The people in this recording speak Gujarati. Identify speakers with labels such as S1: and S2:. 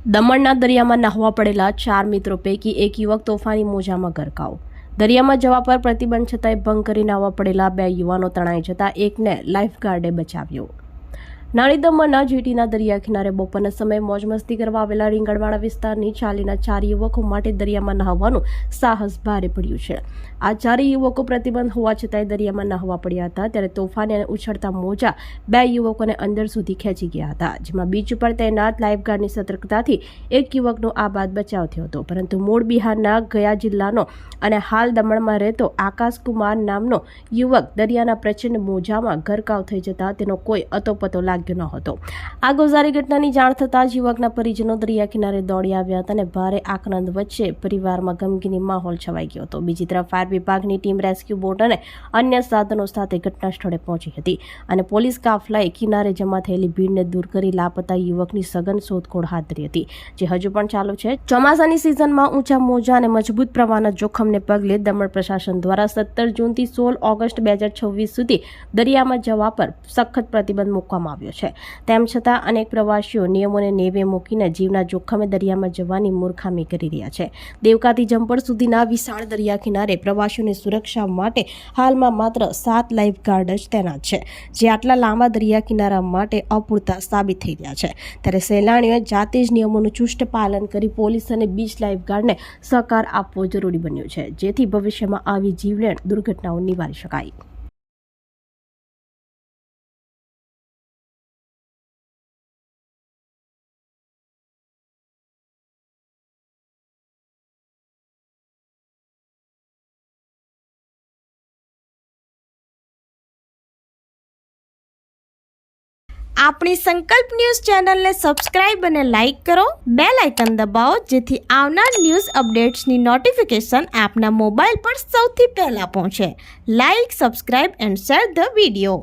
S1: દમણના દરિયામાં નહાવા પડેલા 4 મિત્રો પૈકી એક યુવક તોફાની મોજામાં ગરકાવ। દરિયામાં જવા પર પ્રતિબંધ છતાંય ભંગ કરી નહાવા પડેલા 2 યુવાનો તણાઈ જતા એકને લાઈફગાર્ડે બચાવ્યો। નાની દમણના જીટીના દરિયા કિનારે બપોરના સમયે મોજ મસ્તી કરવા આવેલા રીંગણવાડા વિસ્તારની ચાલીના 4 યુવકો માટે દરિયામાં નહાવાનું સાહસ ભારે પડ્યું છે। આ 4 યુવકો પ્રતિબંધ હોવા છતાંય દરિયામાં નહાવા પડ્યા હતા ત્યારે તોફાની અને ઉછળતા મોજા 2 યુવકોને અંદર સુધી ખેંચી ગયા હતા, જેમાં બીચ ઉપર તૈનાત લાઈફગાર્ડની સતર્કતાથી એક યુવકનો આ બાદ બચાવ થયો હતો, પરંતુ મૂળ બિહારના ગયા જિલ્લાનો અને હાલ દમણમાં રહેતો આકાશકુમાર નામનો યુવક દરિયાના પ્રચંડ મોજામાં ગરકાવ થઈ જતા તેનો કોઈ અતોપતો લાગ્યો ન હતો। આ ગોઝારી ઘટનાની જાણ થતાં જ યુવકના પરિજનો દરિયા કિનારે દોડી આવ્યા હતા અને ભારે આક્રંદ વચ્ચે પરિવારમાં ગમગીની માહોલ છવાઈ ગયો હતો। બીજી તરફ ફાયર વિભાગની ટીમ રેસ્ક્યુ બોટ અને અન્ય સાધનો સાથે ઘટના સ્થળે પહોંચી હતી અને પોલીસ કાફલાએ કિનારે જમા થયેલી ભીડને દૂર કરી લાપતા યુવકની સઘન શોધખોળ હાથ ધરી હતી, જે હજુ પણ ચાલુ છે। ચોમાસાની સિઝનમાં ઊંચા મોજા અને મજબૂત પ્રવાહના જોખમને પગલે દમણ પ્રશાસન દ્વારા 17 જૂનથી 16 ઓગસ્ટ 2026 સુધી દરિયામાં જવા પર સખત પ્રતિબંધ મૂકવામાં આવ્યો છે। તેમ છતાં અનેક પ્રવાસીઓ નિયમોને નેવે મૂકીને જીવના જોખમે દરિયામાં જવાની મૂર્ખામી કરી રહ્યા છે। દેવકાથી જંપડ સુધીના વિશાળ દરિયા કિનારે પ્રવાસીઓની સુરક્ષા માટે હાલમાં માત્ર 7 લાઈફગાર્ડ જ તૈનાત છે, જે આટલા લાંબા દરિયા કિનારા માટે અપૂરતા સાબિત થઈ રહ્યા છે। ત્યારે સહેલાણીઓએ જાતે જ નિયમોનું ચુસ્ત પાલન કરી પોલીસ અને બીચ લાઈફગાર્ડને સહકાર આપવો જરૂરી બન્યો છે, જેથી ભવિષ્યમાં આવી જીવલેણ દુર્ઘટનાઓ નિવારી શકાય।
S2: આપણી સંકલ્પ ન્યૂઝ ચેનલને સબસ્ક્રાઇબ અને લાઇક કરો, બેલ આઇકન દબાવો, જેથી આવનાર ન્યૂઝ અપડેટ્સની નોટિફિકેશન આપના મોબાઈલ પર સૌથી પહેલા પહોંચે। Like, subscribe and share the video.